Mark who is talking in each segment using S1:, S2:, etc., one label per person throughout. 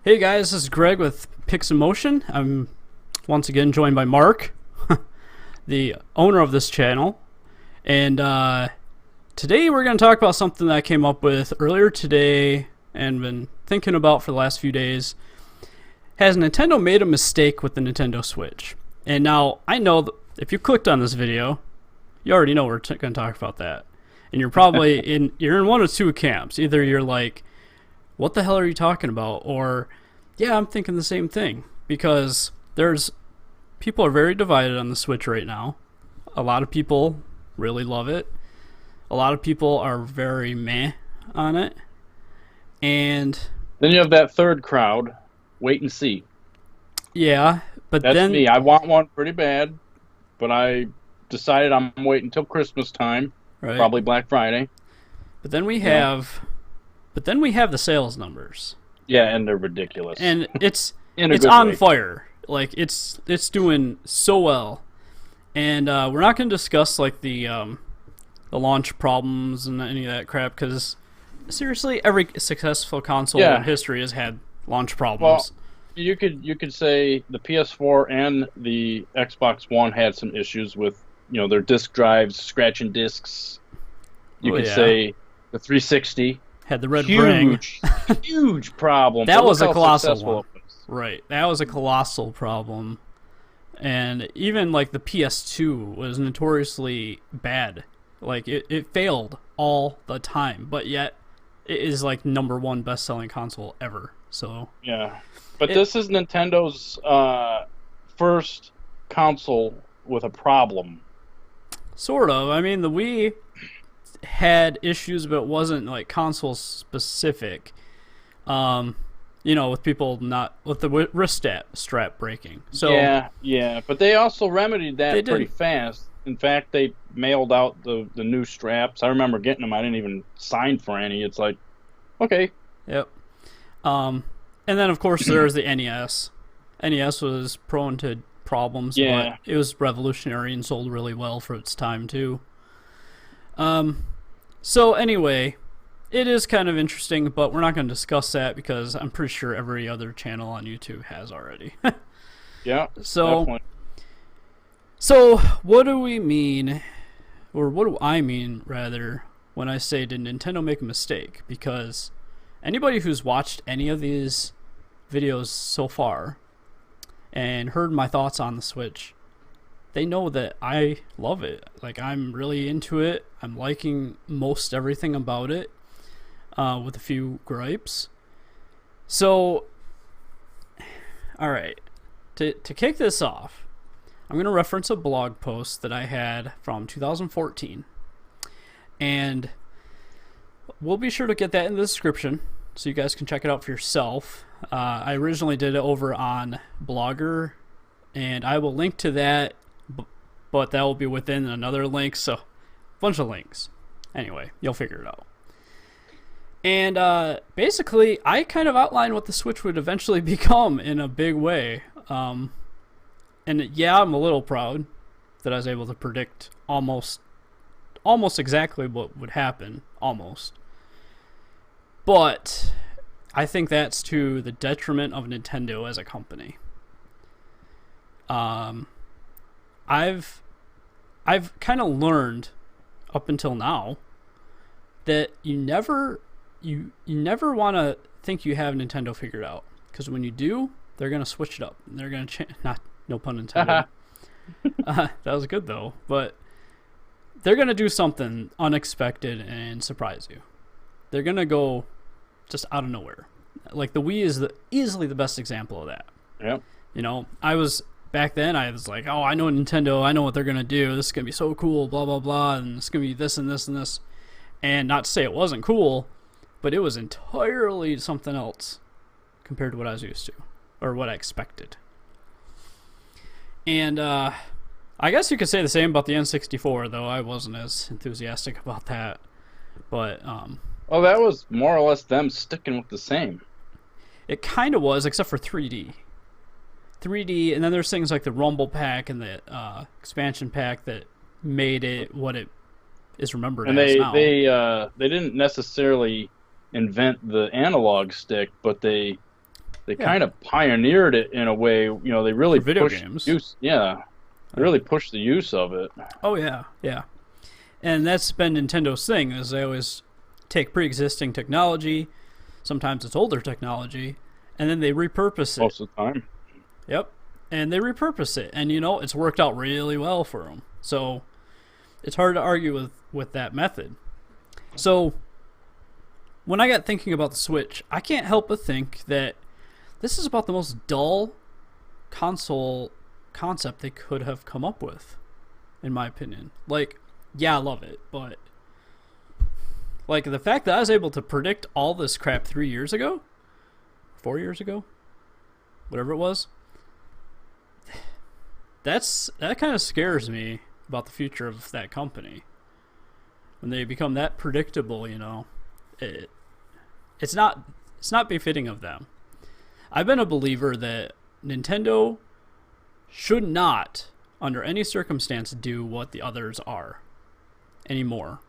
S1: Hey guys, this is Greg with Picks in Motion. I'm once again joined by Mark, the owner of this channel. And today we're going to talk about something that I came up with earlier today and been thinking about for the last few days. Has Nintendo made a mistake with the Nintendo Switch? And now, I know that if you clicked on this video, you already know we're going to talk about that. And you're probably you're in one of two camps. Either you're like, what the hell are you talking about? Or, yeah, I'm thinking the same thing. Because people are very divided on the Switch right now. A lot of people really love it. A lot of people are very meh on it. And
S2: then you have that third crowd, wait and see.
S1: Yeah, but
S2: That's me. I want one pretty bad, but I decided I'm waiting until Christmas time,
S1: right?
S2: Probably Black Friday.
S1: But then we have the sales numbers.
S2: Yeah, and they're ridiculous.
S1: And it's on fire. Like it's doing so well. And we're not going to discuss like the launch problems and any of that crap because seriously, every successful console in history has had launch problems.
S2: Well, you could say the PS4 and the Xbox One had some issues with their disk drives scratching discs. You could say the 360
S1: had the red ring.
S2: Huge problem.
S1: That was a colossal one. Right. That was a colossal problem. And even like the PS2 was notoriously bad. Like it failed all the time, but yet it is like #1 best-selling console ever. So
S2: yeah. But this is Nintendo's first console with a problem.
S1: Sort of. I mean, the Wii had issues, but it wasn't like console specific. With people not with the wrist strap breaking. So
S2: yeah. But they also remedied that pretty fast. In fact, they mailed out the new straps. I remember getting them. I didn't even sign for any. It's like, okay.
S1: Yep. And then of course there's the NES. NES was prone to problems, but it was revolutionary and sold really well for its time too. So anyway, it is kind of interesting, but we're not going to discuss that because I'm pretty sure every other channel on YouTube has already.
S2: Yeah.
S1: So what do we mean, or what do I mean rather, when I say did Nintendo make a mistake? Because anybody who's watched any of these videos so far and heard my thoughts on the Switch, they know that I love it. Like, I'm really into it. I'm liking most everything about it, with a few gripes. So, alright, to kick this off, I'm going to reference a blog post that I had from 2014, and we'll be sure to get that in the description so you guys can check it out for yourself. I originally did it over on Blogger, and I will link to that, but that will be within another link, so a bunch of links. Anyway, you'll figure it out. And basically, I kind of outlined what the Switch would eventually become in a big way. And yeah, I'm a little proud that I was able to predict almost exactly what would happen, almost. But I think that's to the detriment of Nintendo as a company. I've kind of learned up until now that you never want to think you have Nintendo figured out, because when you do, they're gonna switch it up. They're gonna no pun intended. That was good though, but they're gonna do something unexpected and surprise you. They're gonna go just out of nowhere. Like the Wii is easily the best example of that.
S2: Yep.
S1: Back then I was like, oh, I know Nintendo, I know what they're gonna do. This is gonna be so cool, blah blah blah, and it's gonna be this and this and this. And not to say it wasn't cool, but it was entirely something else compared to what I was used to, or what I expected. And I guess you could say the same about the N64, though I wasn't as enthusiastic about that. But
S2: well, that was more or less them sticking with the same.
S1: It kind of was, except for 3D. 3D, and then there's things like the Rumble Pack and the expansion pack that made it what it is remembered as now.
S2: And they didn't necessarily invent the analog stick, but they they
S1: Yeah.
S2: kind of pioneered it in a way. You know, they really
S1: For video
S2: pushed
S1: games.
S2: use. Yeah, they really pushed the use of it.
S1: Oh yeah, yeah. And that's been Nintendo's thing, is they always take pre-existing technology, sometimes it's older technology, and then they repurpose it.
S2: Most of the time.
S1: Yep. And they repurpose it, and you know, it's worked out really well for them. So it's hard to argue with that method. So when I got thinking about the Switch, I can't help but think that this is about the most dull console concept they could have come up with, in my opinion. Like, yeah, I love it, but like the fact that I was able to predict all this crap 3 years ago, 4 years ago, whatever it was, that kind of scares me about the future of that company. When they become that predictable, you know, it's not befitting of them. I've been a believer that Nintendo should not, under any circumstance, do what the others are anymore.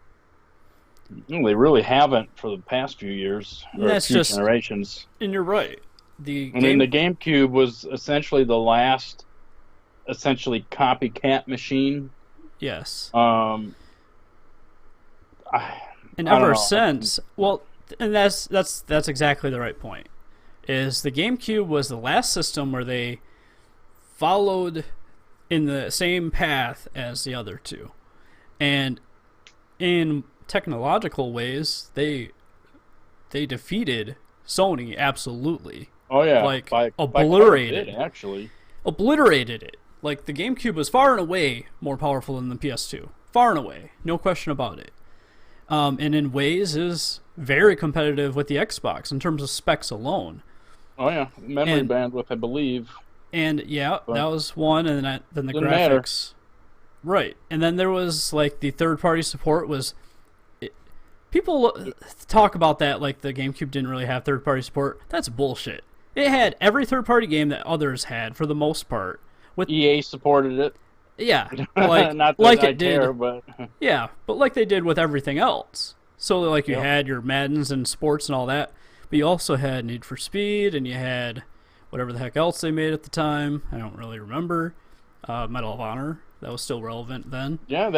S2: No, they really haven't for the past few years or
S1: That's
S2: few
S1: just
S2: generations.
S1: And you're right.
S2: The GameCube was essentially the last, essentially copycat machine.
S1: Yes.
S2: And
S1: ever since, well, and that's exactly the right point. Is the GameCube was the last system where they followed in the same path as the other two, and in technological ways, they defeated Sony absolutely.
S2: Oh yeah,
S1: like
S2: by
S1: obliterated
S2: quite a bit, actually.
S1: Obliterated it. Like the GameCube was far and away more powerful than the PS2. Far and away, no question about it. And in ways is very competitive with the Xbox in terms of specs alone.
S2: Oh yeah, memory bandwidth, I believe.
S1: And yeah, that was one, and then the graphics.
S2: Matter.
S1: Right, and then there was like the third-party support was. People talk about that like the GameCube didn't really have third-party support. That's bullshit. It had every third-party game that others had for the most part. With
S2: EA supported it.
S1: Yeah, like
S2: Not that
S1: like
S2: I
S1: it did.
S2: care, but
S1: Yeah, but like they did with everything else. So like you had your Maddens and sports and all that, but you also had Need for Speed, and you had whatever the heck else they made at the time. I don't really remember. Medal of Honor, that was still relevant then.
S2: Yeah.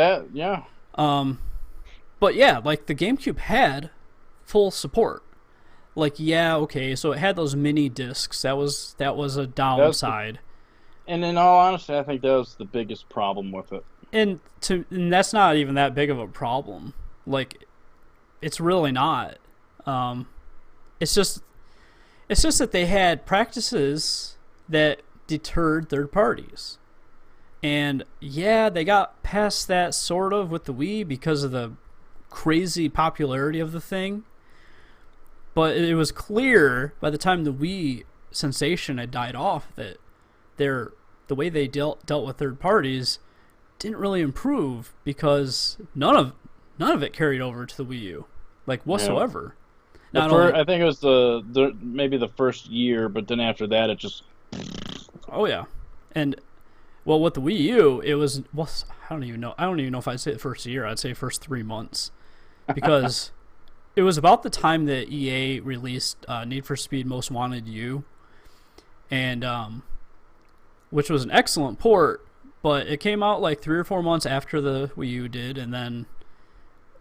S1: But yeah, like the GameCube had full support. Like yeah, okay, so it had those mini discs. That was a downside.
S2: And in all honesty, I think that was the biggest problem with it.
S1: And that's not even that big of a problem. Like, it's really not. It's just that they had practices that deterred third parties. And yeah, they got past that sort of with the Wii because of the crazy popularity of the thing. But it was clear by the time the Wii sensation had died off that the way they dealt with third parties didn't really improve because none of it carried over to the Wii U, like whatsoever.
S2: Yeah. I think it was maybe the first year, but then after that it just.
S1: Oh yeah, and well, with the Wii U, it was I don't even know if I'd say the first year. I'd say first 3 months, because it was about the time that EA released Need for Speed Most Wanted U, and which was an excellent port, but it came out like 3 or 4 months after the Wii U did, and then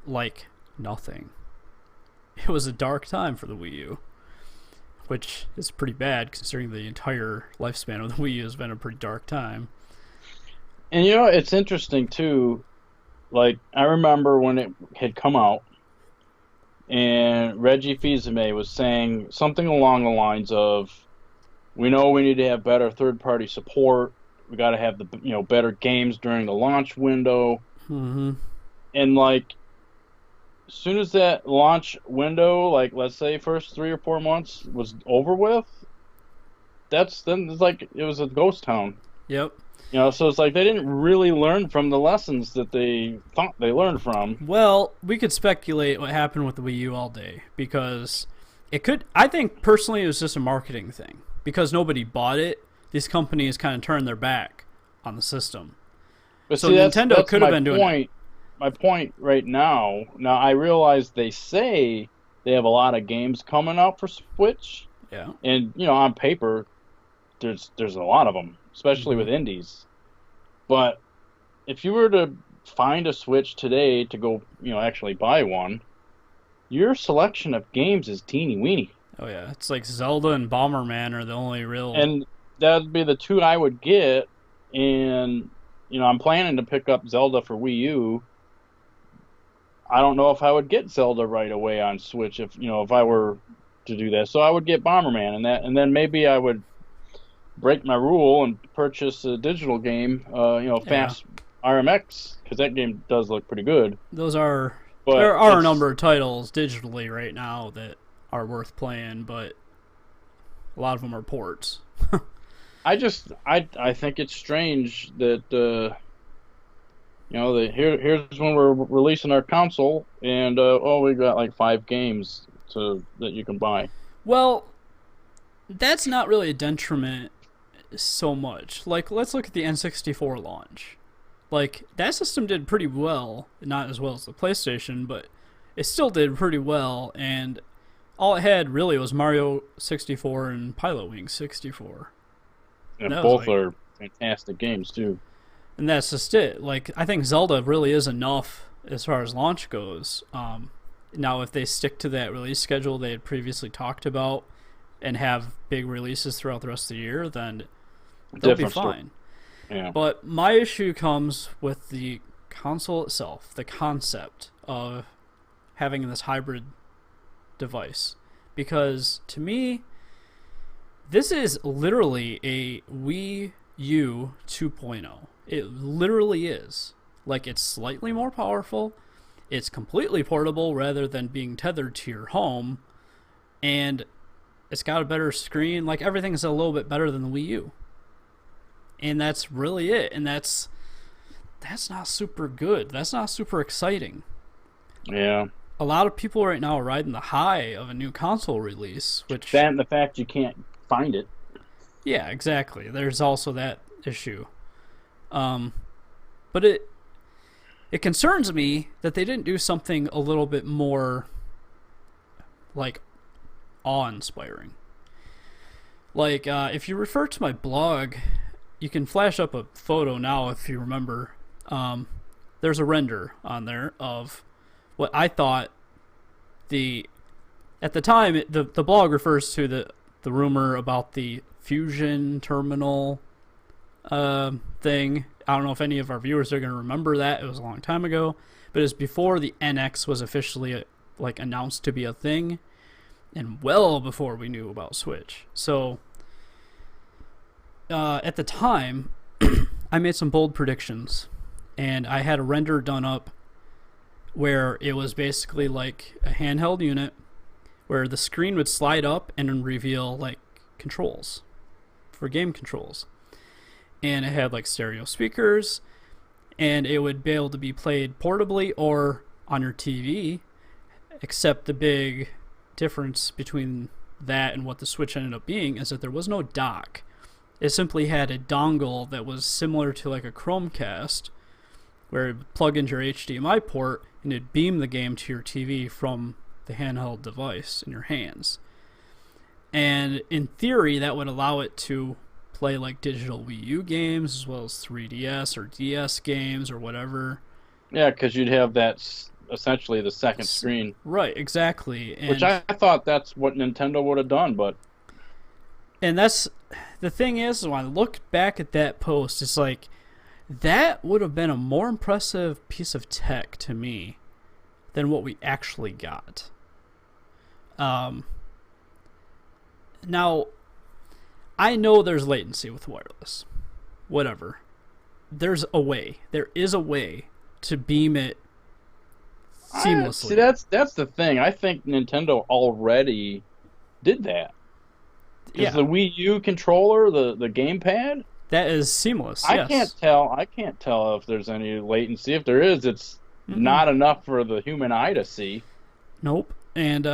S1: like nothing. It was a dark time for the Wii U, which is pretty bad considering the entire lifespan of the Wii U has been a pretty dark time.
S2: And you know, it's interesting too. Like, I remember when it had come out, and Reggie Fils-Aimé was saying something along the lines of, "We know we need to have better third-party support. We got to have the better games during the launch window."
S1: Mm-hmm.
S2: And like, as soon as that launch window, like let's say first 3 or 4 months was over with, then it's like it was a ghost town.
S1: Yep.
S2: So it's like they didn't really learn from the lessons that they thought they learned from.
S1: Well, we could speculate what happened with the Wii U all day, because I think personally it was just a marketing thing. Because nobody bought it, these companies kind of turned their back on the system.
S2: But
S1: so
S2: see,
S1: Nintendo could have been doing it.
S2: My point right now I realize they say they have a lot of games coming out for Switch.
S1: Yeah.
S2: And on paper, there's a lot of them, especially
S1: Hmm.
S2: with indies. But if you were to find a Switch today to go, actually buy one, your selection of games is teeny weeny.
S1: Oh yeah, it's like Zelda and Bomberman are the only real.
S2: And that'd be the two I would get. And, I'm planning to pick up Zelda for Wii U. I don't know if I would get Zelda right away on Switch if I were to do that. So I would get Bomberman and then maybe I would break my rule and purchase a digital game,
S1: Yeah,
S2: Fast RMX, because that game does look pretty good.
S1: those are
S2: But
S1: there are a number of titles digitally right now that are worth playing, but a lot of them are ports.
S2: I think it's strange that here's when we're releasing our console, and we got like 5 games that you can buy.
S1: Well, that's not really a detriment so much. Like, let's look at the N64 launch. Like, that system did pretty well. Not as well as the PlayStation, but it still did pretty well. And all it had really was Mario 64 and Pilot Wings 64. And
S2: And
S1: that was
S2: both
S1: like,
S2: are fantastic games too.
S1: and that's just it. Like, I think Zelda really is enough as far as launch goes. Now, if they stick to that release schedule they had previously talked about and have big releases throughout the rest of the year, then they'll be
S2: Different story.
S1: fine.
S2: Yeah.
S1: But my issue comes with the console itself, the concept of having this hybrid device. Because to me, this is literally a Wii U 2.0. It literally is. Like, it's slightly more powerful, it's completely portable rather than being tethered to your home, and it's got a better screen. Like, everything's a little bit better than the Wii U. And that's really it. And that's not super good. That's not super exciting.
S2: Yeah.
S1: A lot of people right now are riding the high of a new console release, which
S2: That and the fact you can't find it.
S1: yeah, exactly. There's also that issue. But it concerns me that they didn't do something a little bit more like awe-inspiring. Like, if you refer to my blog, you can flash up a photo now if you remember. There's a render on there of what I thought at the time the blog refers to the rumor about the fusion terminal thing. I don't know if any of our viewers are going to remember that. It was a long time ago, but it was before the NX was officially announced to be a thing, and well before we knew about Switch. So at the time, I made some bold predictions, and I had a render done up where it was basically like a handheld unit where the screen would slide up and then reveal like controls for game controls. And it had like stereo speakers, and it would be able to be played portably or on your TV, except the big difference between that and what the Switch ended up being is that there was no dock. It simply had a dongle that was similar to like a Chromecast, where it would plug into your HDMI port and it'd beam the game to your TV from the handheld device in your hands. And in theory, that would allow it to play like digital Wii U games as well as 3DS or DS games or whatever.
S2: Yeah, because you'd have essentially the second screen.
S1: Right, exactly. And
S2: Which I thought that's what Nintendo would have done, but
S1: that's the thing is, when I look back at that post, it's like that would have been a more impressive piece of tech to me than what we actually got. Now, I know there's latency with wireless. Whatever. There's a way. There is a way to beam it seamlessly.
S2: see, that's the thing. I think Nintendo already did that. Because the Wii U controller, the gamepad,
S1: that is seamless.
S2: I
S1: Yes.
S2: can't tell if there's any latency. If there is, it's not enough for the human eye to see.
S1: Nope. And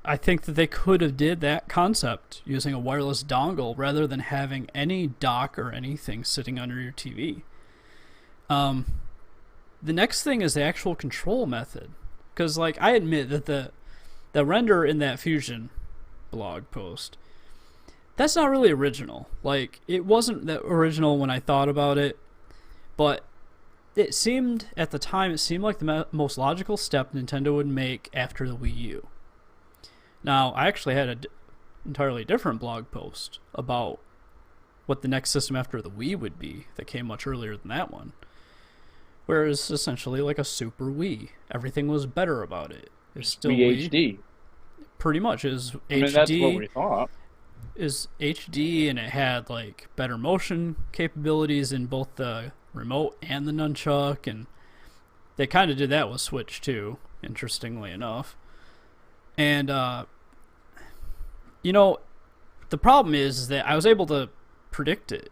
S1: I think that they could have did that concept using a wireless dongle rather than having any dock or anything sitting under your TV. The next thing is the actual control method. Because, like, I admit that the render in that Fusion blog post That's not really original. Like, it wasn't that original when I thought about it, but it seemed, at the time, it seemed like the most logical step Nintendo would make after the Wii U. Now, I actually had an entirely different blog post about what the next system after the Wii would be that came much earlier than that one. Whereas, essentially, like a Super Wii. Everything was better about it. It's still
S2: Wii HD.
S1: Pretty much. Is HD.
S2: I mean, that's what we thought.
S1: Is HD, and it had like better motion capabilities in both the remote and the nunchuck, and they kind of did that with Switch too, interestingly enough. And you know, the problem is that I was able to predict it.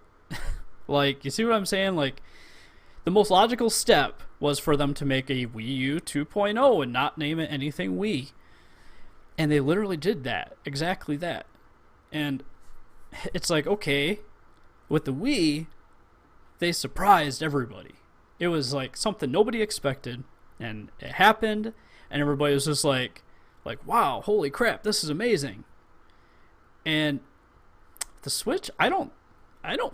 S1: Like, you see what I'm saying? Like, the most logical step was for them to make a Wii U 2.0 and not name it anything Wii. And they literally did that, exactly that. And it's like, okay, with the Wii, they surprised everybody. It was like something nobody expected, and it happened, and everybody was just like, wow, holy crap, this is amazing. And the Switch, I don't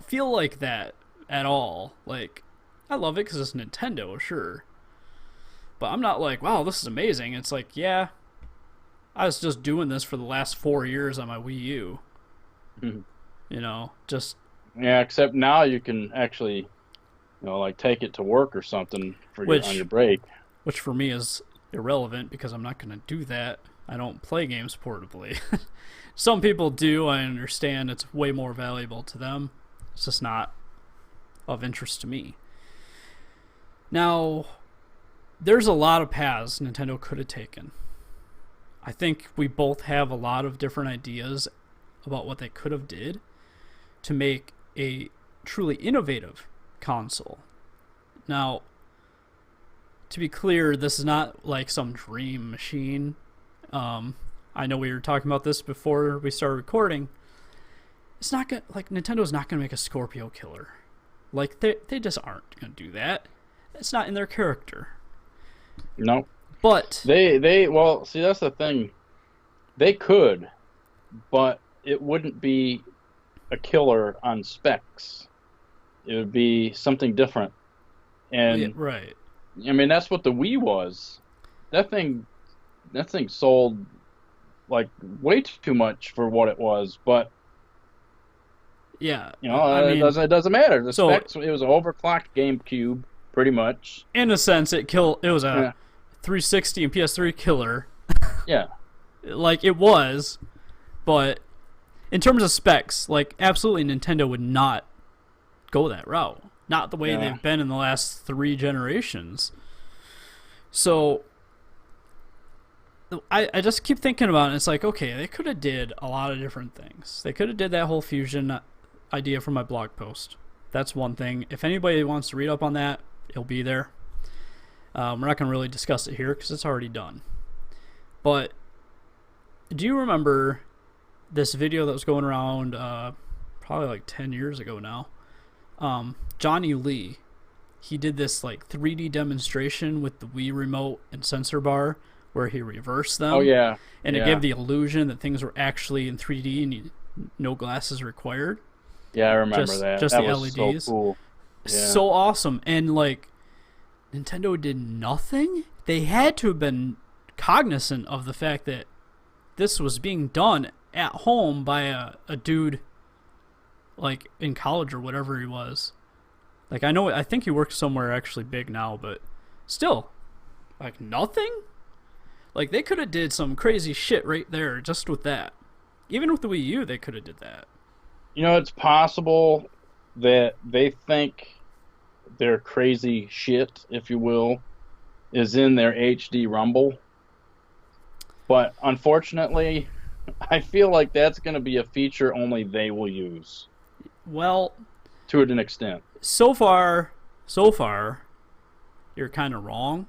S1: feel like that at all. Like, I love it because it's Nintendo, sure, but I'm not like, wow, this is amazing. It's like, yeah, I was just doing this for the last 4 years on my Wii U.
S2: Mm-hmm.
S1: You know, just...
S2: Yeah, except now you can actually, you know, like take it to work or something on your break.
S1: Which for me is irrelevant because I'm not going to do that. I don't play games portably. Some people do. I understand it's way more valuable to them. It's just not of interest to me. Now, there's a lot of paths Nintendo could have taken. I think we both have a lot of different ideas about what they could have did to make a truly innovative console. Now, to be clear, this is not like some dream machine. I know we were talking about this before we started recording. It's not gonna, like, Nintendo's not gonna make a Scorpio killer. Like, they just aren't gonna do that. It's not in their character.
S2: No.
S1: But
S2: well, see, that's the thing. They could, but it wouldn't be a killer on specs. It would be something different. And
S1: yeah, right.
S2: I mean, that's what the Wii was. That thing sold like way too much for what it was, but
S1: yeah,
S2: you know, it doesn't matter. The specs, it was an overclocked GameCube, pretty much.
S1: In a sense, it was a 360 and PS3 killer.
S2: Yeah.
S1: Like, it was, but in terms of specs, like, absolutely Nintendo would not go that route. Not the way they've been in the last 3 generations. So I just keep thinking about it. It's like, okay, they could have did a lot of different things. They could have did that whole fusion idea from my blog post. That's one thing. If anybody wants to read up on that, it'll be there. We're not going to really discuss it here because it's already done. But do you remember this video that was going around probably like 10 years ago now? Johnny Lee, he did this like 3D demonstration with the Wii remote and sensor bar where he reversed them.
S2: Oh, yeah.
S1: And it gave the illusion that things were actually in 3D and no glasses required.
S2: Yeah, I remember that.
S1: Just
S2: that
S1: the
S2: was
S1: LEDs.
S2: So cool. Yeah.
S1: So awesome. And like, Nintendo did nothing? They had to have been cognizant of the fact that this was being done at home by a dude like in college or whatever he was. Like, I think he works somewhere actually big now, but still, like, nothing? Like, they could have did some crazy shit right there just with that. Even with the Wii U, they could have did that.
S2: You know, it's possible that they think their crazy shit, if you will, is in their HD Rumble. But unfortunately, I feel like that's going to be a feature only they will use.
S1: Well,
S2: to an extent.
S1: So far, you're kind of wrong.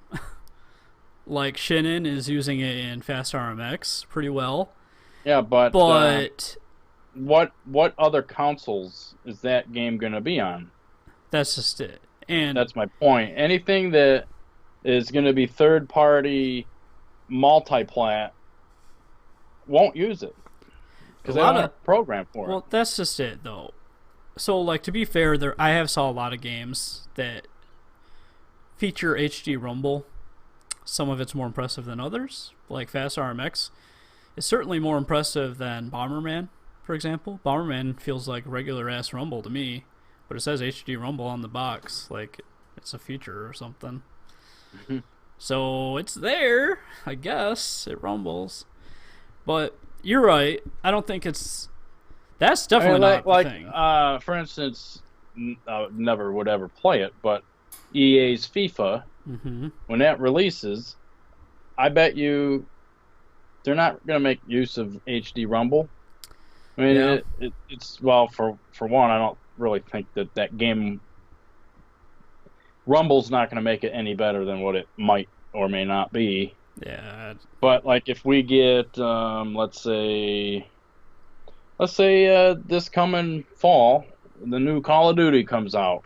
S1: Like, Shinin is using it in Fast RMX pretty well.
S2: Yeah, but what other consoles is that game going to be on?
S1: That's just it. And
S2: that's my point. Anything that is going to be third-party multiplat won't use it. because they don't have a program for it.
S1: Well, that's just it, though. So, like, to be fair, I have saw a lot of games that feature HD rumble. Some of it's more impressive than others, like Fast RMX. It's certainly more impressive than Bomberman, for example. Bomberman feels like regular-ass rumble to me, but it says HD rumble on the box, like it's a feature or something.
S2: Mm-hmm.
S1: So it's there, I guess. It rumbles. But you're right. I don't think it's... That's definitely not the thing.
S2: For instance, I never would ever play it, but EA's FIFA, when that releases, I bet you they're not going to make use of HD Rumble. I mean, it's well, for one, I don't really think that game Rumble's not going to make it any better than what it might or may not be.
S1: Yeah.
S2: But like, if we get, let's say this coming fall, the new Call of Duty comes out.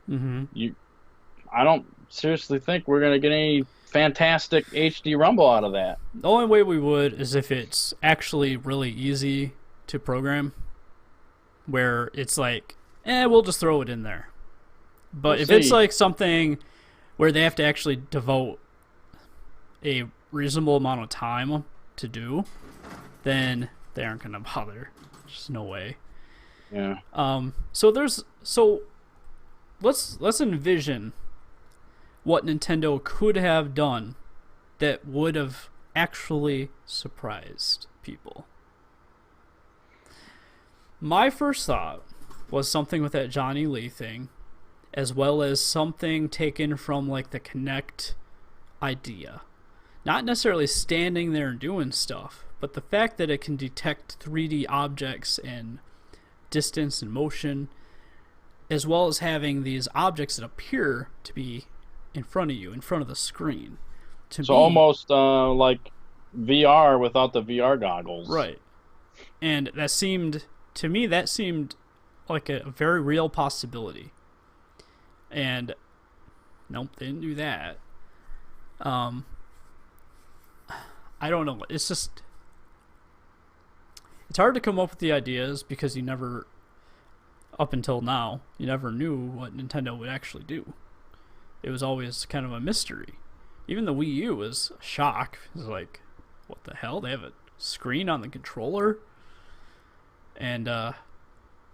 S2: I don't seriously think we're going to get any fantastic HD Rumble out of that.
S1: The only way we would is if it's actually really easy to program, where it's like, we'll just throw it in there. But if it's like something where they have to actually devote a reasonable amount of time to do, then they aren't going to bother. There's no way.
S2: Yeah.
S1: So let's envision what Nintendo could have done that would have actually surprised people. My first thought was something with that Johnny Lee thing, as well as something taken from like the Kinect idea. Not necessarily standing there and doing stuff, but the fact that it can detect 3D objects and distance and motion, as well as having these objects that appear to be in front of you, in front of the screen.
S2: So almost like VR without the VR goggles.
S1: Right. And that seemed like a very real possibility. And nope, they didn't do that. I don't know. It's just... It's hard to come up with the ideas because you never... Up until now, you never knew what Nintendo would actually do. It was always kind of a mystery. Even the Wii U was a shock. It was like, what the hell? They have a screen on the controller? And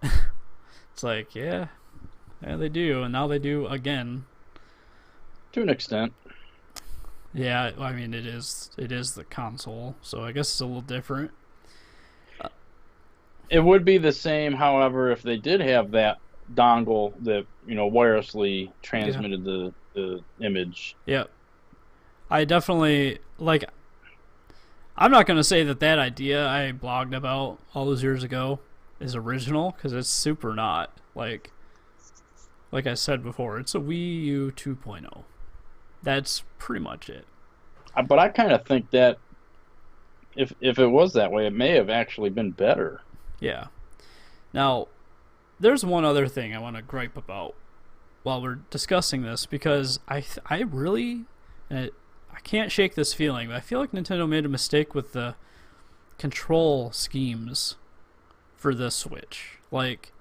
S1: it's like, yeah, they do. And now they do again.
S2: To an extent.
S1: Yeah, I mean, it is the console, so I guess it's a little different.
S2: It would be the same, however, if they did have that dongle that, wirelessly transmitted the image.
S1: Yeah. I definitely, like, I'm not going to say that idea I blogged about all those years ago is original, because it's super not. Like I said before, it's a Wii U 2.0. That's pretty much it.
S2: But I kind of think that if it was that way, it may have actually been better.
S1: Yeah. Now, there's one other thing I want to gripe about while we're discussing this, because I really, I can't shake this feeling, but I feel like Nintendo made a mistake with the control schemes for the Switch. Like,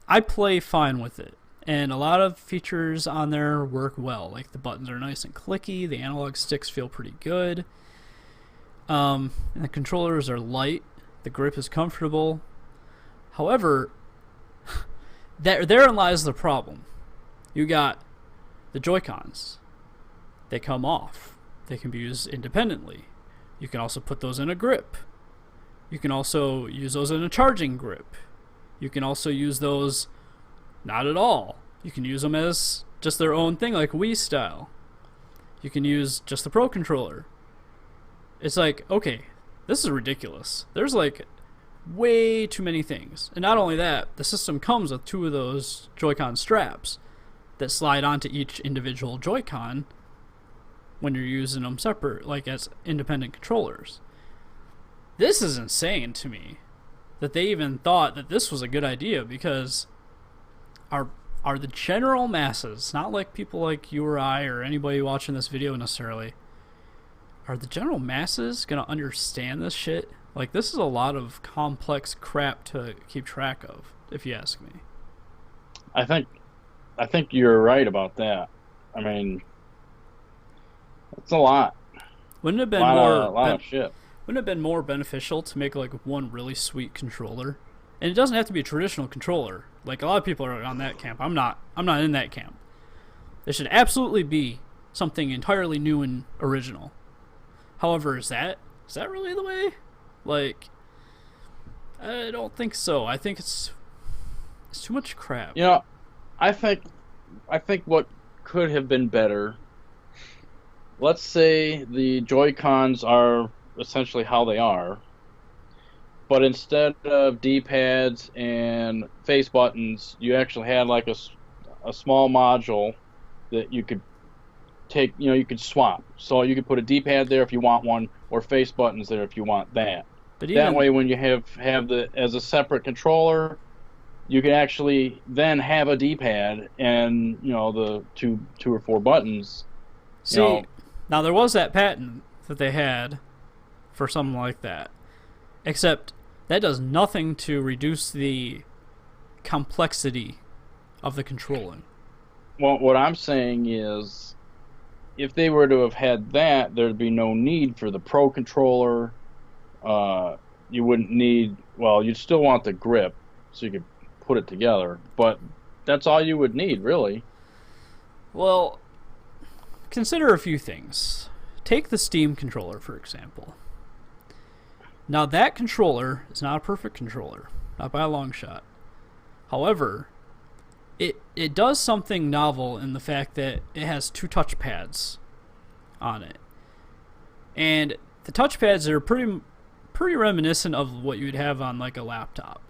S1: I play fine with it, and a lot of features on there work well. Like, the buttons are nice and clicky, the analog sticks feel pretty good, and the controllers are light, the grip is comfortable. However, therein lies the problem. You got the Joy-Cons. They come off. They can be used independently. You can also put those in a grip. You can also use those in a charging grip. You can also use those not at all. You can use them as just their own thing, like Wii style. You can use just the Pro Controller. It's like, okay, this is ridiculous. There's like way too many things. And not only that, the system comes with 2 of those Joy-Con straps that slide onto each individual Joy-Con when you're using them separate, like as independent controllers. This is insane to me that they even thought that this was a good idea, because are the general masses, not like people like you or I or anybody watching this video necessarily, are the general masses gonna understand this shit? Like, this is a lot of complex crap to keep track of, if you ask me.
S2: I think you're right about that. I mean, it's a lot.
S1: Wouldn't it have been
S2: A lot of shit.
S1: Wouldn't it have been more beneficial to make like one really sweet controller? And it doesn't have to be a traditional controller. Like, a lot of people are on that camp. I'm not in that camp. There should absolutely be something entirely new and original. However, is that really the way? Like, I don't think so. I think it's too much crap.
S2: You know, I think what could have been better. Let's say the Joy-Cons are essentially how they are, but instead of D-pads and face buttons, you actually had like a small module that you could take. You know, you could swap. So you could put a D-pad there if you want one, or face buttons there if you want that.
S1: But
S2: that way, when you have the as a separate controller, you can actually then have a D-pad and, you know, the two or four buttons.
S1: See, now there was that patent that they had for something like that, except that does nothing to reduce the complexity of the controlling.
S2: Well, what I'm saying is, if they were to have had that, there'd be no need for the Pro controller. You wouldn't need. Well, you'd still want the grip, so you could put it together, but that's all you would need, really.
S1: Well, consider a few things. Take the Steam controller, for example. Now, that controller is not a perfect controller, not by a long shot. However, it does something novel in the fact that it has two touchpads on it. And the touchpads are pretty reminiscent of what you'd have on like a laptop,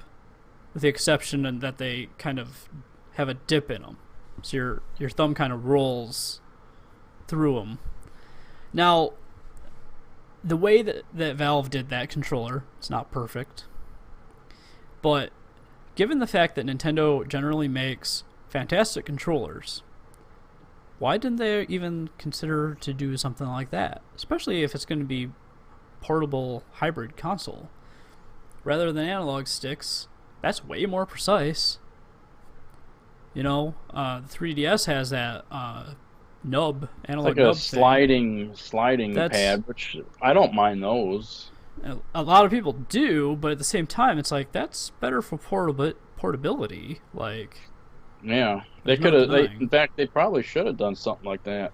S1: with the exception that they kind of have a dip in them, so your thumb kind of rolls through them. Now, the way that Valve did that controller, it's not perfect, but given the fact that Nintendo generally makes fantastic controllers, why didn't they even consider to do something like that, especially if it's going to be portable hybrid console rather than analog sticks? That's way more precise. You know, the 3DS has that nub, analog
S2: nub,
S1: like a
S2: sliding pad, which I don't mind those.
S1: A lot of people do, but at the same time, it's like, that's better for portability. Like,
S2: yeah, they could have. In fact, they probably should have done something like that.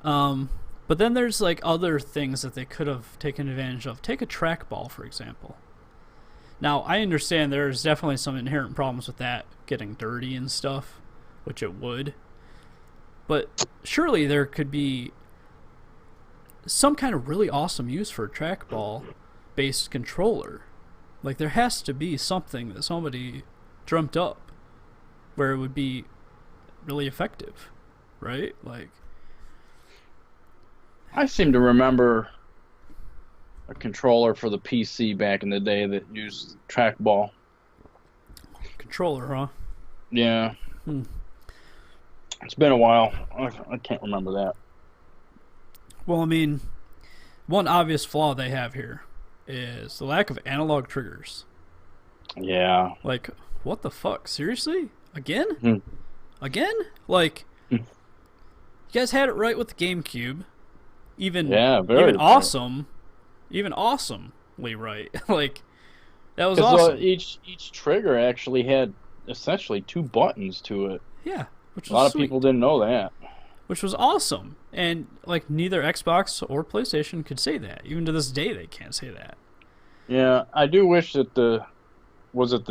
S1: But then there's like other things that they could have taken advantage of. Take a trackball, for example. Now, I understand there's definitely some inherent problems with that getting dirty and stuff, which it would. But surely there could be some kind of really awesome use for a trackball-based controller. Like, there has to be something that somebody dreamt up where it would be really effective, right? Like,
S2: I seem to remember a controller for the PC back in the day that used trackball.
S1: Controller, huh?
S2: Yeah. It's been a while. I can't remember that.
S1: Well, I mean, one obvious flaw they have here is the lack of analog triggers.
S2: Yeah.
S1: Like, what the fuck? Seriously? Again? Again? Like, you guys had it right with the GameCube. Even awesomely right. Like, that was awesome.
S2: Each trigger actually had essentially two buttons to it.
S1: Yeah, which was
S2: a lot
S1: sweet.
S2: of people didn't know that.
S1: Which was awesome, and like neither Xbox or PlayStation could say that. Even to this day, they can't say that.
S2: Yeah, I do wish that the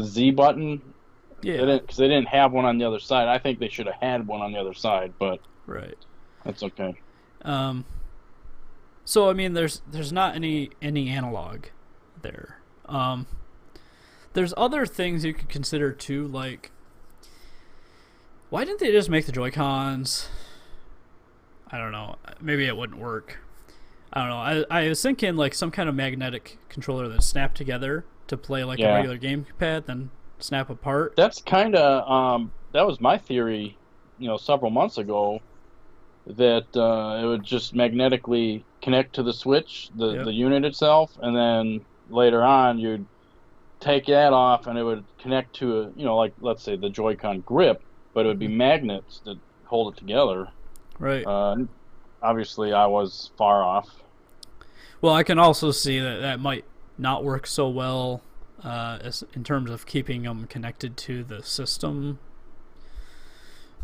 S2: Z button.
S1: Yeah,
S2: because they didn't have one on the other side. I think they should have had one on the other side, but
S1: right,
S2: that's okay.
S1: So I mean, there's not any analog there. There's other things you could consider too, like, why didn't they just make the Joy-Cons? I don't know. Maybe it wouldn't work. I don't know. I was thinking like some kind of magnetic controller that snapped together to play like a regular gamepad, then snap apart.
S2: That's kind of that was my theory, several months ago, that it would just magnetically connect to the Switch,
S1: Yep.
S2: the unit itself, and then later on you'd take that off and it would connect to a, like let's say the Joy-Con grip, but it would be magnets that hold it together.
S1: Right.
S2: Obviously, I was far off.
S1: Well, I can also see that that might not work so well as in terms of keeping them connected to the system.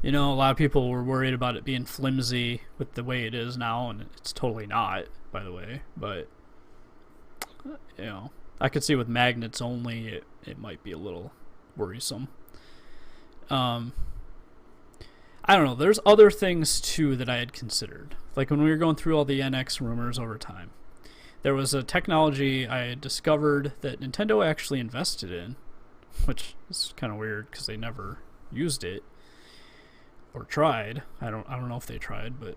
S1: A lot of people were worried about it being flimsy with the way it is now, and it's totally not, by the way. But, I could see with magnets only, it might be a little worrisome. I don't know. There's other things, too, that I had considered. Like when we were going through all the NX rumors over time. There was a technology I had discovered that Nintendo actually invested in, which is kind of weird because they never used it or tried. I don't know if they tried, but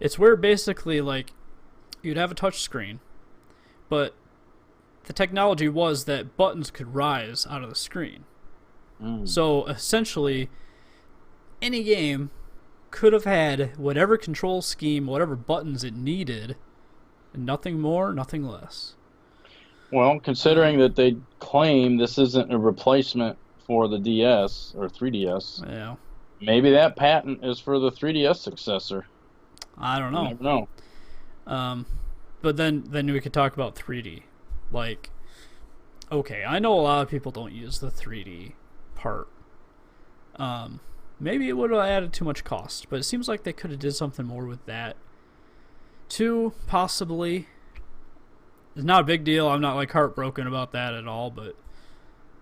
S1: it's where basically like you'd have a touch screen, but the technology was that buttons could rise out of the screen. So essentially, any game could have had whatever control scheme, whatever buttons it needed, and nothing more, nothing less.
S2: Well, considering that they claim this isn't a replacement for the DS or 3DS,
S1: Yeah,
S2: maybe that patent is for the 3DS successor.
S1: I don't know.
S2: You never know.
S1: But then we could talk about 3D. Like, okay, I know a lot of people don't use the 3D part. Maybe it would have added too much cost, but it seems like they could have did something more with that. 2, possibly. It's not a big deal. I'm not like heartbroken about that at all, but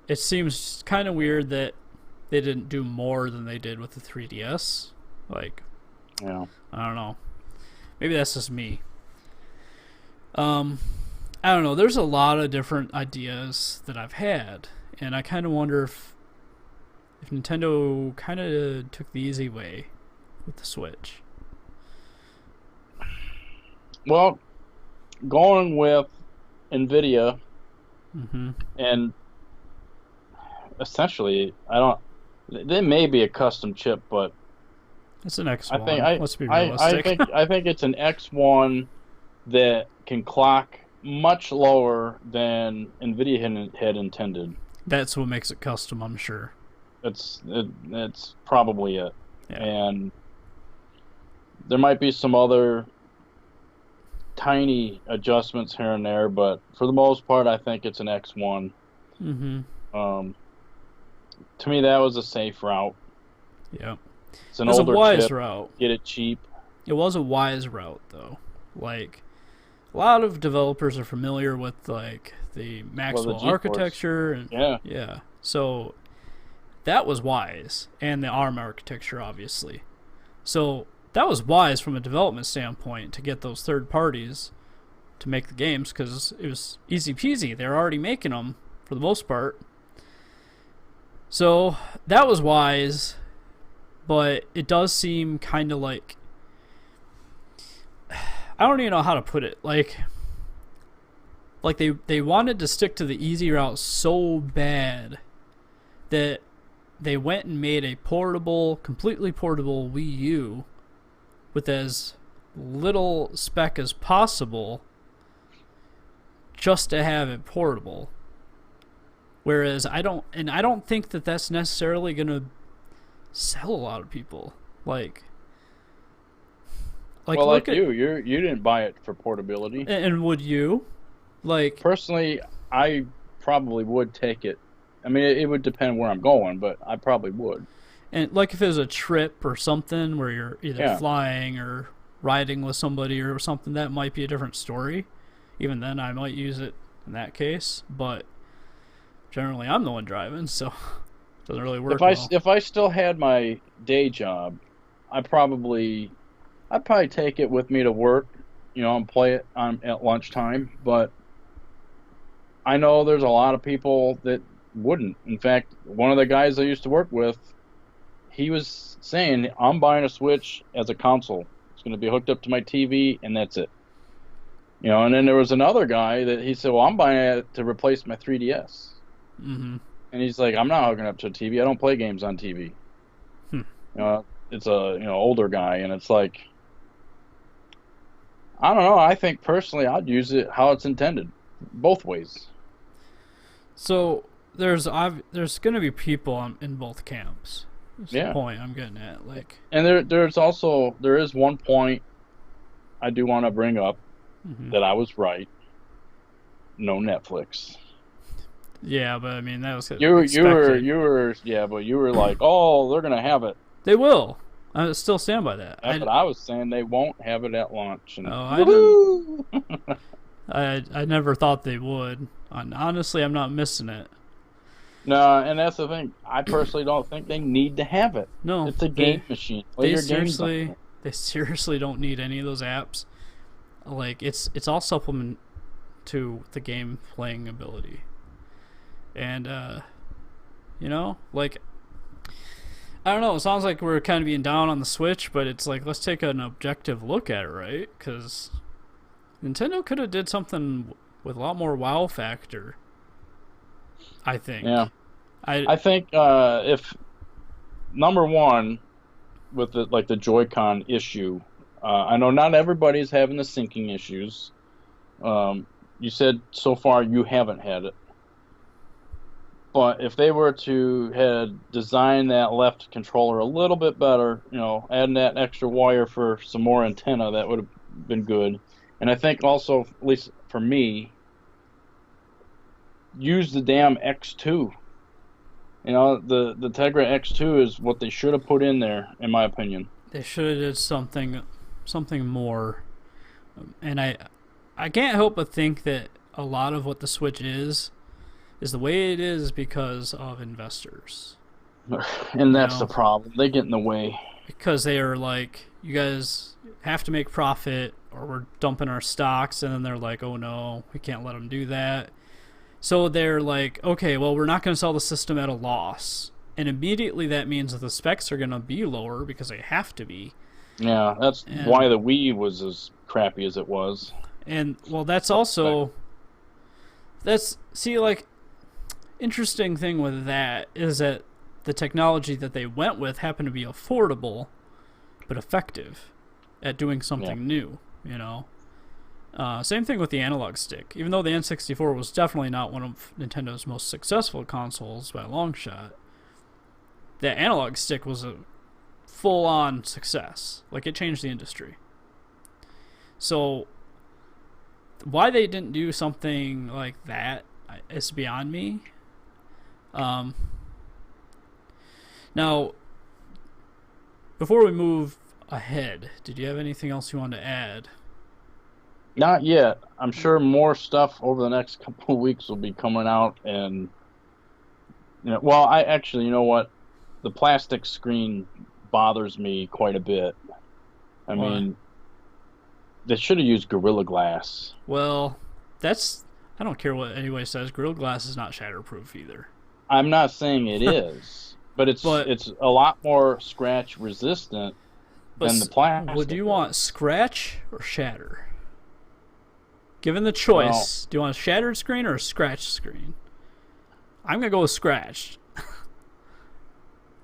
S1: it seems kind of weird that they didn't do more than they did with the 3DS. Like,
S2: Yeah.
S1: I don't know. Maybe that's just me. I don't know. There's a lot of different ideas that I've had, and I kind of wonder if Nintendo kind of took the easy way with the Switch.
S2: Well, going with NVIDIA, and essentially, there may be a custom chip, but
S1: It's an X1. Let's be realistic.
S2: I think it's an X1 that can clock much lower than NVIDIA had intended.
S1: That's what makes it custom, I'm sure.
S2: It's probably it.
S1: Yeah.
S2: And there might be some other tiny adjustments here and there, but for the most part, I think it's an X1. To me, that was a safe route.
S1: Yeah.
S2: It's an
S1: It was a
S2: older
S1: wise
S2: chip.
S1: route.
S2: Get it cheap.
S1: It was a wise route, though. Like, a lot of developers are familiar with, like, the Maxwell
S2: GeForce.
S1: architecture. And,
S2: Yeah.
S1: So, that was wise. And the ARM architecture, obviously. So, that was wise from a development standpoint to get those third parties to make the games because it was easy peasy. They're already making them for the most part. So, that was wise. But it does seem kind of like... I don't even know how to put it. Like they wanted to stick to the easy route so bad that they went and made a completely portable Wii U with as little spec as possible just to have it portable. Whereas I don't think that that's necessarily going to sell a lot of people. Like
S2: well, like you didn't buy it for portability.
S1: And would you? Like,
S2: personally, I probably would take it. I mean, it would depend where I'm going, but I probably would.
S1: And like if it was a trip or something where you're either flying or riding with somebody or something, that might be a different story. Even then, I might use it in that case. But generally, I'm the one driving, so it doesn't really work.
S2: If I still had my day job, I'd probably take it with me to work, and play it at lunchtime. But I know there's a lot of people that wouldn't. In fact, one of the guys I used to work with, he was saying, I'm buying a Switch as a console. It's going to be hooked up to my TV, and that's it. And then there was another guy that he said, well, I'm buying it to replace my 3DS. And he's like, I'm not hooking up to a TV. I don't play games on TV. It's a older guy, and it's like, I don't know. I think personally, I'd use it how it's intended, both ways.
S1: So there's going to be people in both camps. That's the
S2: Yeah,
S1: point I'm getting at. Like,
S2: and there is one point I do want to bring up
S1: mhm.
S2: that I was right. No Netflix.
S1: Yeah, but I mean that was
S2: You
S1: expected.
S2: were yeah, but you were like, oh, they're gonna have it.
S1: They will. I still stand by that.
S2: That's what I was saying. They won't have it at launch, and
S1: Oh, I didn't.
S2: woohoo!
S1: I never thought they would. And honestly, I'm not missing it.
S2: No, and that's the thing. I personally don't think they need to have it.
S1: No,
S2: It's a game machine. Play
S1: they
S2: your games on
S1: seriously
S2: it.
S1: they seriously don't need any of those apps. Like it's all supplement to the game playing ability. And like I don't know. It sounds like we're kind of being down on the Switch, but it's like let's take an objective look at it, right? Because Nintendo could have did something with a lot more wow factor. I
S2: Yeah,
S1: think. I
S2: I think if number one with the Joy-Con issue, I know not everybody's having the syncing issues. You said so far you haven't had it. But if they were to had designed that left controller a little bit better, adding that extra wire for some more antenna, that would have been good. And I think also, at least for me, use the damn X2. The Tegra X2 is what they should have put in there, in my opinion.
S1: they should have did something more. And I can't help but think that a lot of what the Switch is the way it is because of investors.
S2: And
S1: You
S2: that's the
S1: know,
S2: problem. They get in the way.
S1: because they are like, you guys have to make profit or we're dumping our stocks, and then they're like, oh no, we can't let them do that. So they're like, okay, well, we're not going to sell the system at a loss. And immediately that means that the specs are going to be lower because they have to be.
S2: Yeah, that's
S1: And
S2: why the Wii was as crappy as it was.
S1: well, that's also see, like, interesting thing with that is that the technology that they went with happened to be affordable but effective at doing
S2: Yeah.
S1: something new, same thing with the analog stick. Even though the N64 was definitely not one of Nintendo's most successful consoles by a long shot, the analog stick was a full-on success. Like, it changed the industry. So why they didn't do something like that is beyond me. Um, Now, before we move ahead, did you have anything else you wanted to add?
S2: Not yet. I'm sure more stuff over the next couple of weeks will be coming out, and well, I actually, you know what? The plastic screen bothers me quite a bit. I
S1: Why?
S2: mean, they should have used Gorilla Glass.
S1: Well, I don't care what anybody says. Gorilla Glass is not shatterproof either.
S2: I'm not saying it is, but
S1: But
S2: it's a lot more scratch resistant than the
S1: would
S2: plastic
S1: you want
S2: is.
S1: scratch or shatter? Given the
S2: Well,
S1: choice, do you want a shattered screen or a scratch screen? I'm gonna go with scratched.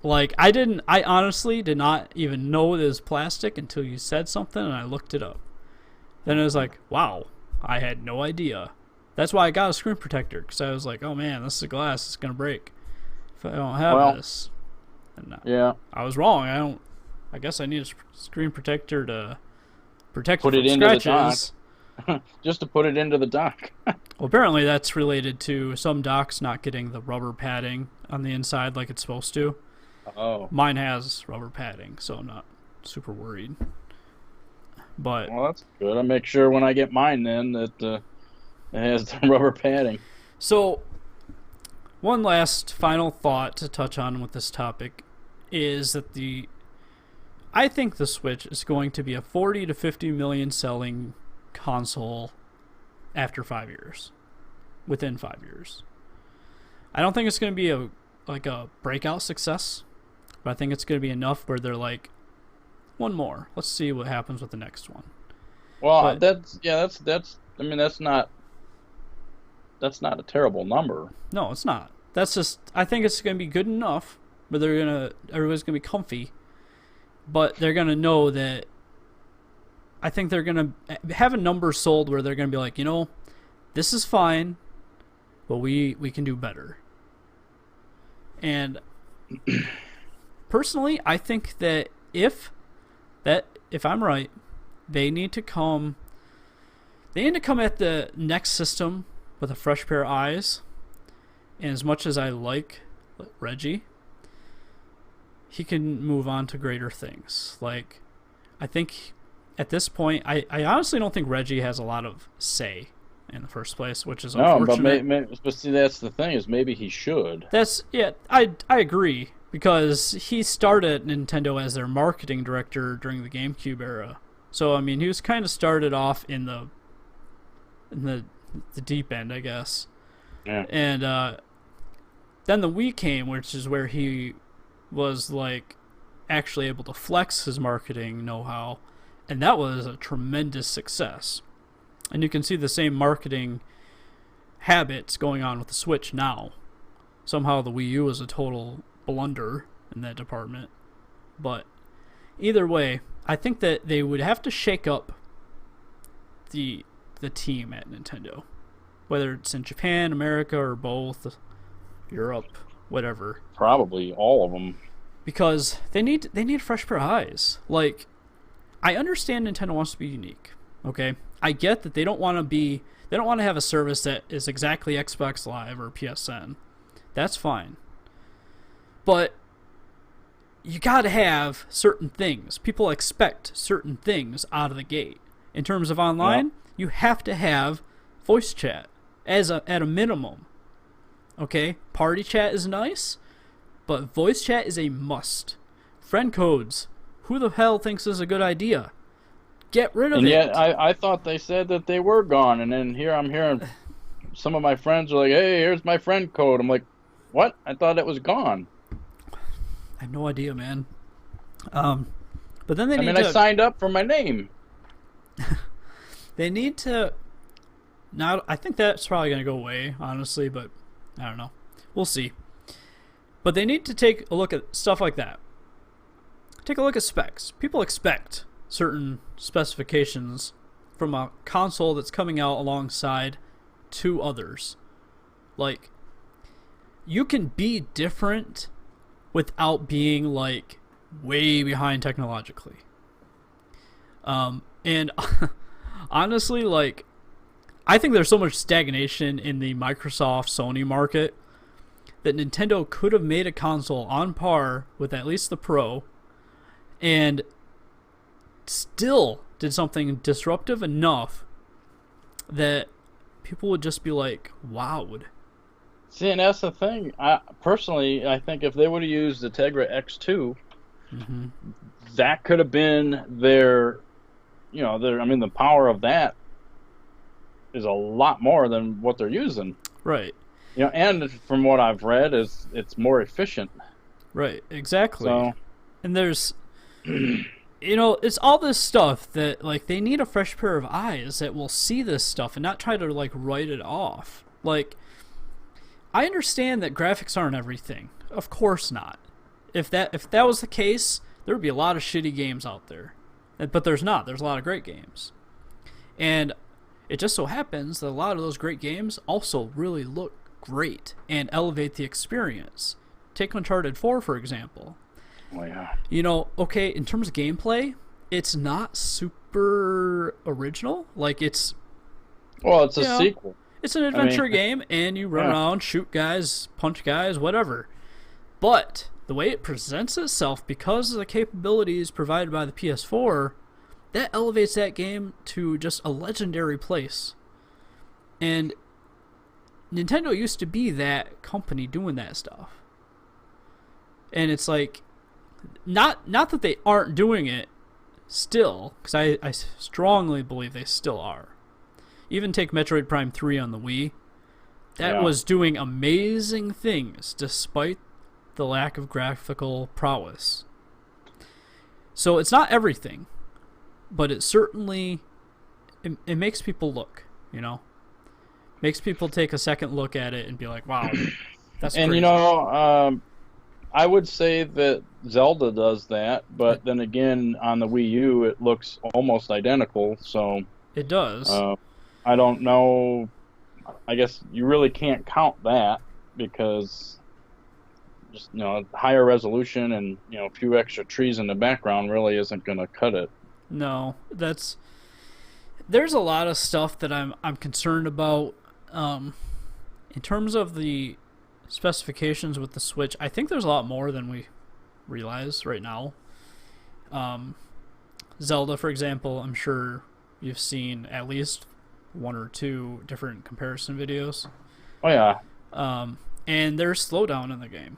S1: Like, I honestly did not even know it was plastic until you said something and I looked it up. Then it was like, wow, I had no idea. That's why I got a screen protector, because I was like, oh man, this is glass, it's gonna break if I don't have
S2: well,
S1: this. And
S2: yeah.
S1: I was wrong. I guess I need a screen protector to protect it
S2: Put it
S1: from
S2: into the dock.
S1: scratches.
S2: Just to put it into the dock.
S1: Well, apparently that's related to some docks not getting the rubber padding on the inside like it's supposed to.
S2: Oh,
S1: Mine has rubber padding, so I'm not super worried. But
S2: well, that's good. I make sure when I get mine then that it has the rubber padding.
S1: so one last final thought to touch on with this topic is that I think the Switch is going to be a 40 to 50 million selling console after 5 years. Within 5 years. I don't think it's going to be a breakout success, but I think it's going to be enough where they're like, one more. Let's see what happens with the next one.
S2: Well,
S1: But
S2: that's. I mean, that's not a terrible number.
S1: no, it's not. That's just, I think it's going to be good enough where everybody's going to be comfy, but they're going to know that I think they're going to have a number sold where they're going to be like, this is fine, but we can do better. And personally, I think that if I'm right, they need to come at the next system with a fresh pair of eyes. And as much as I like Reggie, he can move on to greater things. Like, I think at this point, I honestly don't think Reggie has a lot of say in the first place, which is unfortunate.
S2: But see, that's the thing, is maybe he should.
S1: I agree, because he started Nintendo as their marketing director during the GameCube era. So, I mean, he was kind of started off in the deep end, I guess.
S2: Yeah.
S1: And then the Wii came, which is where he was, like, actually able to flex his marketing know-how, and that was a tremendous success. And you can see the same marketing habits going on with the Switch now. Somehow the Wii U was a total blunder in that department. But either way, I think that they would have to shake up the team at Nintendo. Whether it's in Japan, America, or both, Europe, whatever.
S2: Probably all of them.
S1: Because they need a fresh pair of eyes. Like, I understand Nintendo wants to be unique. Okay, I get that they don't want to have a service that is exactly Xbox Live or PSN. That's fine. But you got to have certain things. People expect certain things out of the gate. In terms of online, you have to have voice chat at a minimum. Okay, party chat is nice, but voice chat is a must. Friend codes. Who the hell thinks this is a good idea? Get rid of it.
S2: And yet, I thought they said that they were gone, and then here I'm hearing some of my friends are like, "Hey, here's my friend code." I'm like, "What? I thought it was gone."
S1: I have no idea, man. But then I
S2: signed up for my name.
S1: They need to. Now, I think that's probably going to go away, honestly, but I don't know. We'll see. But they need to take a look at stuff like that. Take a look at specs. People expect certain specifications from a console that's coming out alongside two others. Like, you can be different without being, like, way behind technologically. And honestly, like, I think there's so much stagnation in the Microsoft Sony market that Nintendo could have made a console on par with at least the Pro and still did something disruptive enough that people would just be like, wowed.
S2: See, and that's the thing. I think if they would have used the Tegra X2, that could have been their, the power of that is a lot more than what they're using.
S1: Right.
S2: And from what I've read, it's more efficient.
S1: Right, exactly.
S2: So,
S1: and there's, it's all this stuff that, like, they need a fresh pair of eyes that will see this stuff and not try to, like, write it off. Like, I understand that graphics aren't everything. Of course not. If that was the case, there would be a lot of shitty games out there. But there's not. There's a lot of great games. And it just so happens that a lot of those great games also really look great and elevate the experience. Take Uncharted 4, for example.
S2: Oh, yeah.
S1: Okay, in terms of gameplay, it's not super original. Like, it's...
S2: Well, it's a sequel.
S1: It's an adventure game, and you run around, shoot guys, punch guys, whatever. But the way it presents itself, because of the capabilities provided by the PS4, that elevates that game to just a legendary place. And Nintendo used to be that company doing that stuff. And it's like, not that they aren't doing it still, because I strongly believe they still are. Even take Metroid Prime 3 on the Wii. That was doing amazing things despite the lack of graphical prowess. So it's not everything, but it certainly it makes people look, makes people take a second look at it and be like, wow, that's crazy.
S2: And I would say that Zelda does that,
S1: It,
S2: but then again, on the Wii U, it looks almost identical. So
S1: it does.
S2: uh, I don't know. I guess you really can't count that because just higher resolution and a few extra trees in the background really isn't going to cut it.
S1: No, there's a lot of stuff that I'm concerned about. In terms of the specifications with the Switch, I think there's a lot more than we realize right now. Zelda, for example, I'm sure you've seen at least one or two different comparison videos.
S2: Oh yeah,
S1: and there's slowdown in the game.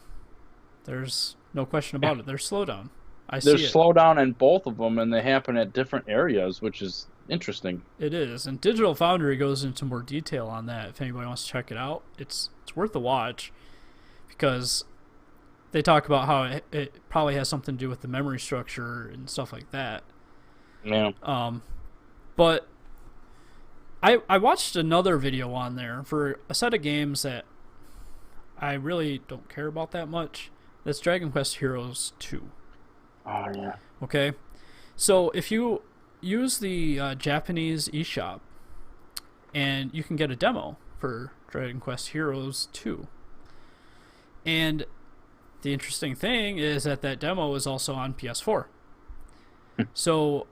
S1: There's no question about it. There's slowdown. I see
S2: there's
S1: it.
S2: slowdown in both of them, and they happen at different areas, which is interesting.
S1: It is, and Digital Foundry goes into more detail on that. If anybody wants to check it out, it's worth the watch because they talk about how it probably has something to do with the memory structure and stuff like that.
S2: Yeah.
S1: But I watched another video on there for a set of games that I really don't care about that much. That's Dragon Quest Heroes 2.
S2: Oh yeah.
S1: Okay, so if you use the Japanese eShop, and you can get a demo for Dragon Quest Heroes 2. And the interesting thing is that demo is also on PS4. So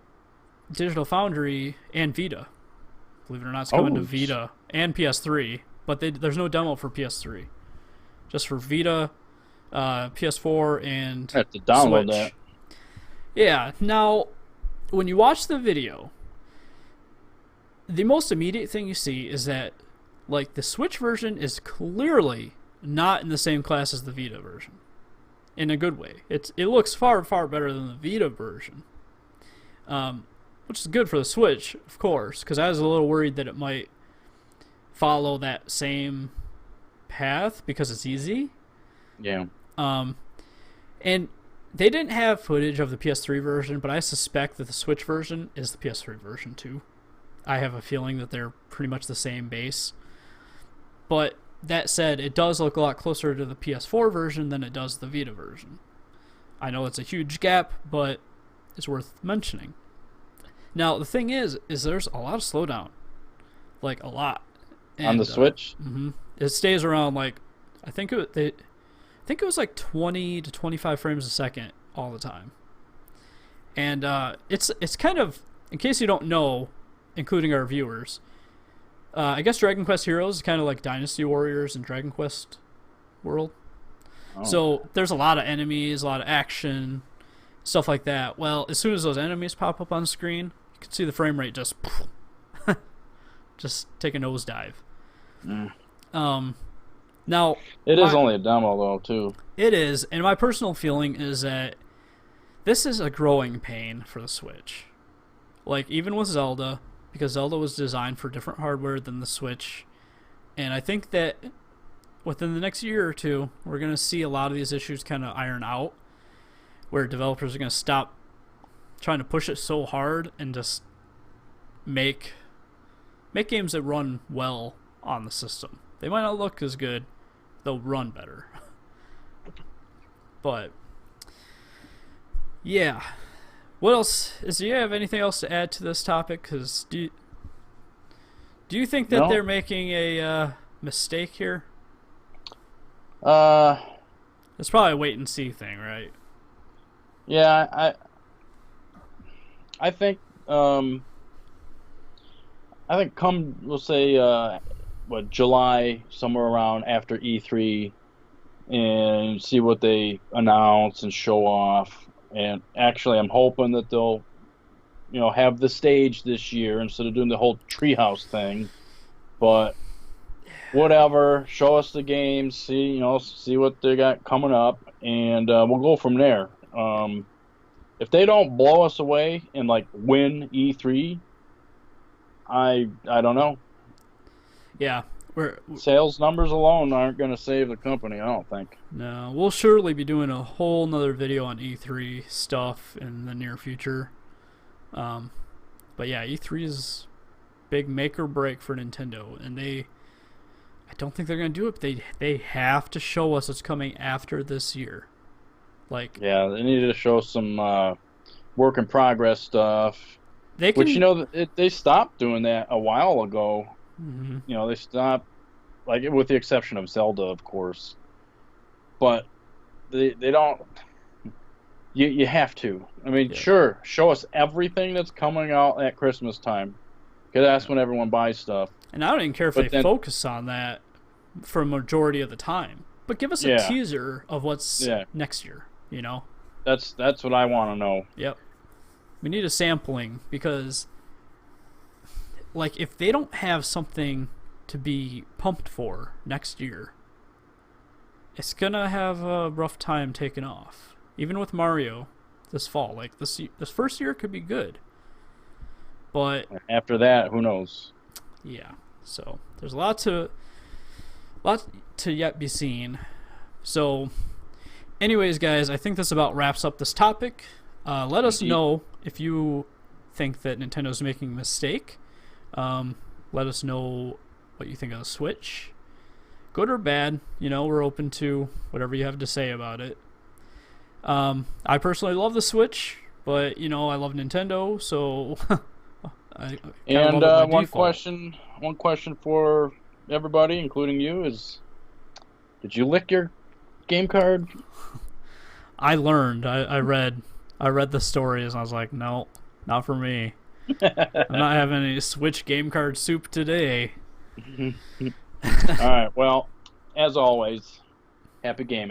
S1: Digital Foundry and Vita, believe it or not, it's coming to Vita and PS3, but there's no demo for PS3. Just for Vita, PS4, and
S2: I have to download
S1: Switch.
S2: that.
S1: Yeah, now, when you watch the video, the most immediate thing you see is that, like, the Switch version is clearly not in the same class as the Vita version. In a good way. It looks far, far better than the Vita version. Which is good for the Switch, of course, because I was a little worried that it might follow that same path because it's easy.
S2: Yeah.
S1: And they didn't have footage of the PS3 version, but I suspect that the Switch version is the PS3 version too. I have a feeling that they're pretty much the same base. But that said, it does look a lot closer to the PS4 version than it does the Vita version. I know it's a huge gap, but it's worth mentioning. Now, the thing is there's a lot of slowdown. Like, a lot. And,
S2: on the Switch?
S1: It stays around, like, I think it was like 20 to 25 frames a second all the time. And it's kind of, in case you don't know, including our viewers, I guess Dragon Quest Heroes is kind of like Dynasty Warriors in Dragon Quest world. Oh. So there's a lot of enemies, a lot of action, stuff like that. Well, as soon as those enemies pop up on screen, you can see the frame rate just take a nosedive. Now,
S2: it is only a demo though too.
S1: It is, and my personal feeling is that this is a growing pain for the Switch. Like, even with Zelda, because Zelda was designed for different hardware than the Switch, and I think that within the next year or two, we're going to see a lot of these issues kind of iron out, where developers are going to stop trying to push it so hard and just make games that run well on the system. They might not look as good, they'll run better. But yeah, what else? Do you have anything else to add to this topic? Because do you think that they're making a mistake here? It's probably a wait and see thing, right?
S2: Yeah, I think come, we'll say July, somewhere around after E3, and see what they announce and show off. And actually, I'm hoping that they'll, have the stage this year instead of doing the whole treehouse thing. But whatever, show us the games, see what they got coming up, and we'll go from there. If they don't blow us away and win E3, I don't know.
S1: Yeah,
S2: sales numbers alone aren't going to save the company, I don't think.
S1: No, we'll surely be doing a whole nother video on E3 stuff in the near future. But yeah, E3 is big make or break for Nintendo, and I don't think they're going to do it, but they have to show us what's coming after this year. Like,
S2: Yeah, they needed to show some work in progress stuff,
S1: they can.
S2: which they stopped doing that a while ago.
S1: Mhm.
S2: They stopped, like with the exception of Zelda, of course, but they don't. You have to. I mean,
S1: Yeah.
S2: sure, show us everything that's coming out at Christmas time, because that's when everyone buys stuff.
S1: And I don't even care if
S2: But
S1: they
S2: then,
S1: focus on that for a majority of the time. But give us a
S2: yeah,
S1: teaser of what's
S2: yeah,
S1: next year, you know?
S2: that's what I want to know.
S1: Yep. We need a sampling because, like, if they don't have something to be pumped for next year, it's going to have a rough time taking off. Even with Mario this fall. Like, this first year could be good. But
S2: After that, who knows?
S1: yeah, so there's a lot to yet be seen. So, anyways, guys, I think this about wraps up this topic. Let us know if you think that Nintendo's making a mistake. Let us know what you think of the Switch. Good or bad, we're open to whatever you have to say about it. I personally love the Switch, but I love Nintendo, so I
S2: And
S1: love it by
S2: one
S1: default.
S2: question for everybody, including you, is: did you lick your game card?
S1: I learned. I read the stories, and I was like, no, not for me. I'm not having any Switch game card soup today.
S2: All right. Well, as always, happy gaming.